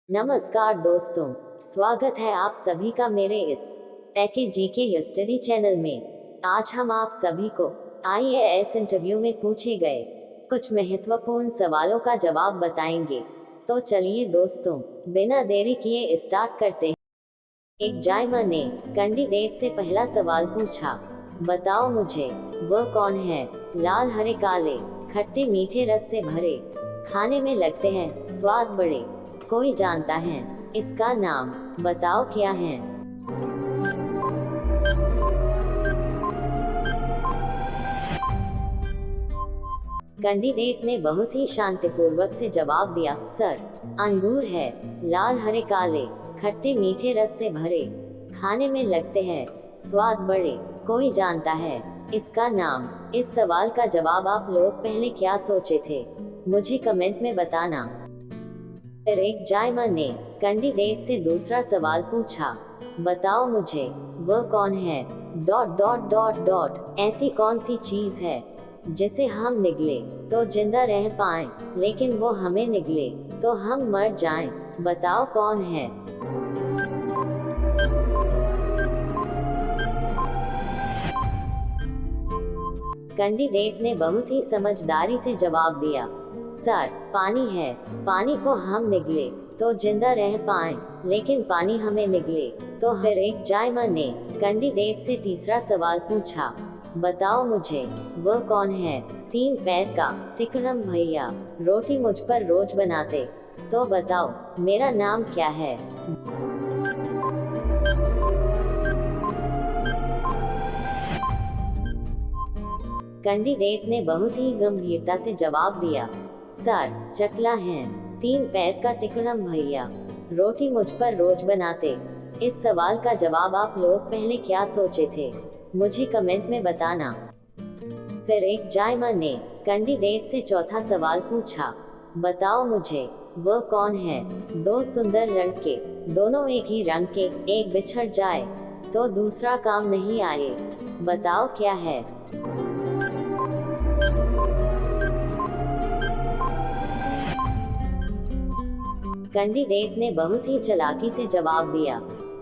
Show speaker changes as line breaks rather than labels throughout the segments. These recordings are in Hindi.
नमस्कार दोस्तों, स्वागत है आप सभी का मेरे इस टेकी जीके हिस्ट्री चैनल में। आज हम आप सभी को आईएएस इंटरव्यू में पूछे गए कुछ महत्वपूर्ण सवालों का जवाब बताएंगे। तो चलिए दोस्तों, बिना देरी किए स्टार्ट करते हैं। एक जायमा ने कैंडिडेट से पहला सवाल पूछा, बताओ मुझे वह कौन है? लाल हरे काले, खट्टे मीठे रस से भरे, खाने में लगते हैं स्वाद बड़े, कोई जानता है इसका नाम? बताओ क्या है? कैंडिडेट ने बहुत ही शांतिपूर्वक से जवाब दिया, सर, अंगूर है, लाल हरे काले, खट्टे मीठे रस से भरे, खाने में लगते हैं स्वाद बड़े, कोई जानता है इसका नाम? इस सवाल का जवाब आप लोग पहले क्या सोचे थे, मुझे कमेंट में बताना। फिर एक जायमा ने कैंडिडेट से दूसरा सवाल पूछा, बताओ मुझे वह कौन है? डॉट डॉट डॉट डॉट, ऐसी कौन सी चीज है जिसे हम निगले तो जिंदा रह पाएं, लेकिन वो हमें निगले तो हम मर जाएं? बताओ कौन है? कैंडिडेट ने बहुत ही समझदारी से जवाब दिया, सर, पानी है, पानी को हम निगले तो जिंदा रह पाएं, लेकिन पानी हमें निगले तो। फिर एक जायमा ने कैंडिडेट से तीसरा सवाल पूछा, बताओ मुझे वह कौन है? 3 पैर का टिकरम भैया, रोटी मुझ पर रोज बनाते, तो बताओ मेरा नाम क्या है? कैंडिडेट ने बहुत ही गंभीरता से जवाब दिया, सर, चकला है, 3 पैर का टिकड़म भैया, रोटी मुझ पर रोज बनाते। इस सवाल का जवाब आप लोग पहले क्या सोचे थे, मुझे कमेंट में बताना। फिर एक जायमा ने कैंडिडेट से चौथा सवाल पूछा, बताओ मुझे वह कौन है? 2 सुंदर लड़के, दोनों एक ही रंग के, एक बिछड़ जाए तो दूसरा काम नहीं आए, बताओ क्या है? कैंडिडेट ने बहुत ही चालाकी से जवाब दिया,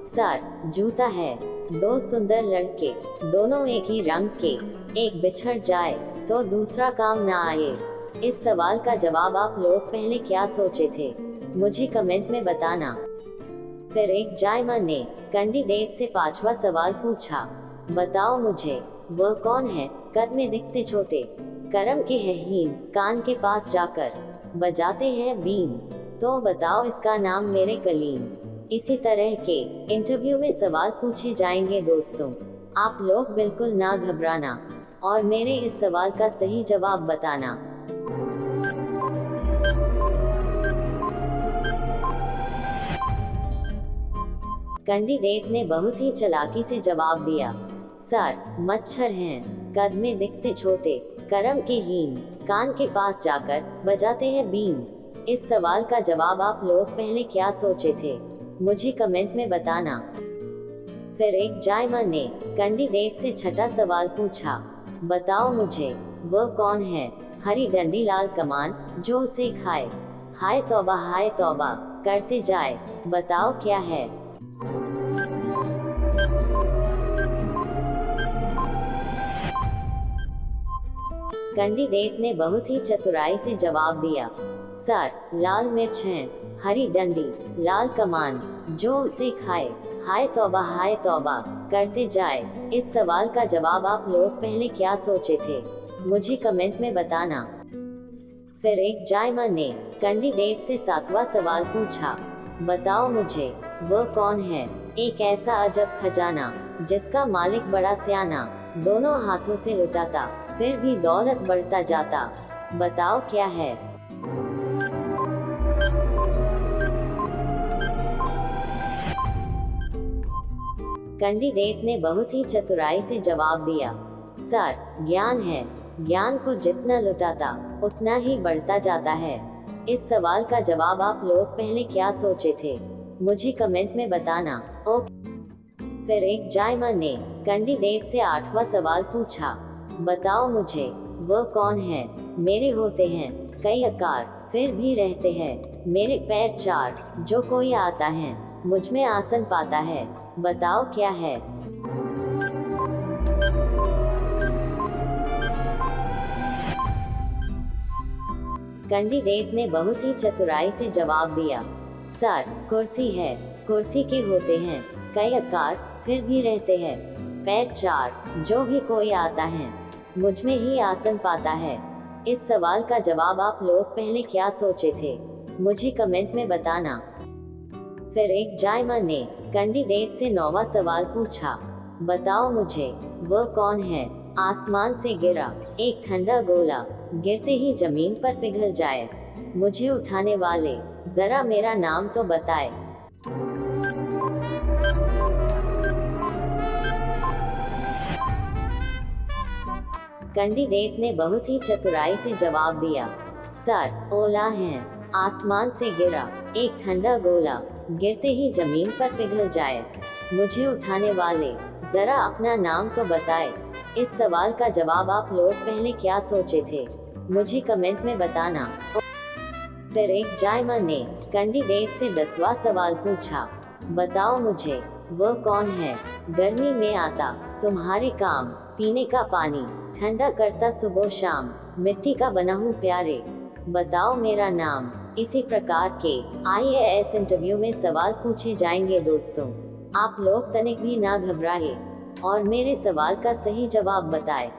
सर, जूता है, 2 सुंदर लड़के, दोनों एक ही रंग के, एक बिछड़ जाए तो दूसरा काम ना आए। इस सवाल का जवाब आप लोग पहले क्या सोचे थे, मुझे कमेंट में बताना। फिर एक जायमा ने कैंडिडेट से 5वां सवाल पूछा, बताओ मुझे वह कौन है? कद में दिखते छोटे, करम के है हीन, कान के पास जाकर बजाते हैं बीन, तो बताओ इसका नाम मेरे कलीम। इसी तरह के इंटरव्यू में सवाल पूछे जाएंगे दोस्तों, आप लोग बिल्कुल ना घबराना और मेरे इस सवाल का सही जवाब बताना। कैंडिडेट ने बहुत ही चालाकी से जवाब दिया, सर, मच्छर हैं, कद में दिखते छोटे, करम के हीन, कान के पास जाकर बजाते हैं बीन। इस सवाल का जवाब आप लोग पहले क्या सोचे थे, मुझे कमेंट में बताना। फिर एक जायमा ने कैंडिडेट से 6ठा सवाल पूछा, बताओ मुझे वह कौन है? हरी डंडी लाल कमान, जो उसे खाए, हाय तौबा करते जाए, बताओ क्या है? कैंडिडेट ने बहुत ही चतुराई से जवाब दिया, सर, लाल मिर्च है, हरी डंडी, लाल कमान, जो उसे खाए, हाय तौबा करते जाए। इस सवाल का जवाब आप लोग पहले क्या सोचे थे, मुझे कमेंट में बताना। फिर एक जायमा ने कैंडिडेट से 7वां सवाल पूछा, बताओ मुझे वह कौन है? एक ऐसा अजब खजाना जिसका मालिक बड़ा सियाना, दोनों हाथों से लुटाता, फिर भी दौलत बढ़ता जाता, बताओ क्या है? कैंडिडेट ने बहुत ही चतुराई से जवाब दिया, सर, ज्ञान है, ज्ञान को जितना लुटाता उतना ही बढ़ता जाता है। इस सवाल का जवाब आप लोग पहले क्या सोचे थे, मुझे कमेंट में बताना। ओके। फिर एक जायमा ने कैंडिडेट से 8वां सवाल पूछा, बताओ मुझे वह कौन है? मेरे होते हैं कई आकार, फिर भी रहते हैं मेरे पैर चार, जो कोई आता है मुझ में आसन पाता है, बताओ क्या है। कैंडिडेट ने बहुत ही चतुराई से जवाब दिया, सर कुर्सी है, कुर्सी के होते हैं कई आकार, फिर भी रहते हैं पैर चार, जो भी कोई आता है मुझ में ही आसन पाता है। इस सवाल का जवाब आप लोग पहले क्या सोचे थे, मुझे कमेंट में बताना। फिर एक जायमा ने कैंडिडेट से 9वां सवाल पूछा, बताओ मुझे वह कौन है आसमान से गिरा एक ठंडा गोला, गिरते ही जमीन पर पिघल जाए, मुझे उठाने वाले जरा मेरा नाम तो बताए। कैंडिडेट ने बहुत ही चतुराई से जवाब दिया, सर ओला है, आसमान से गिरा एक ठंडा गोला, गिरते ही जमीन पर पिघल जाए, मुझे उठाने वाले जरा अपना नाम तो बताए। इस सवाल का जवाब आप लोग पहले क्या सोचे थे, मुझे कमेंट में बताना। फिर एक जायमा ने कैंडिडेट से 10वां सवाल पूछा, बताओ मुझे वह कौन है गर्मी में आता तुम्हारे काम, पीने का पानी ठंडा करता सुबह शाम, मिट्टी का बना हूँ प्यारे, बताओ मेरा नाम। इसी प्रकार के IAS इंटरव्यू में सवाल पूछे जाएंगे दोस्तों, आप लोग तनिक भी ना घबराए और मेरे सवाल का सही जवाब बताएं।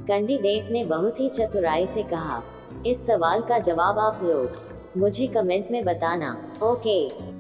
कैंडिडेट ने बहुत ही चतुराई से कहा, इस सवाल का जवाब आप लोग मुझे कमेंट में बताना। ओके।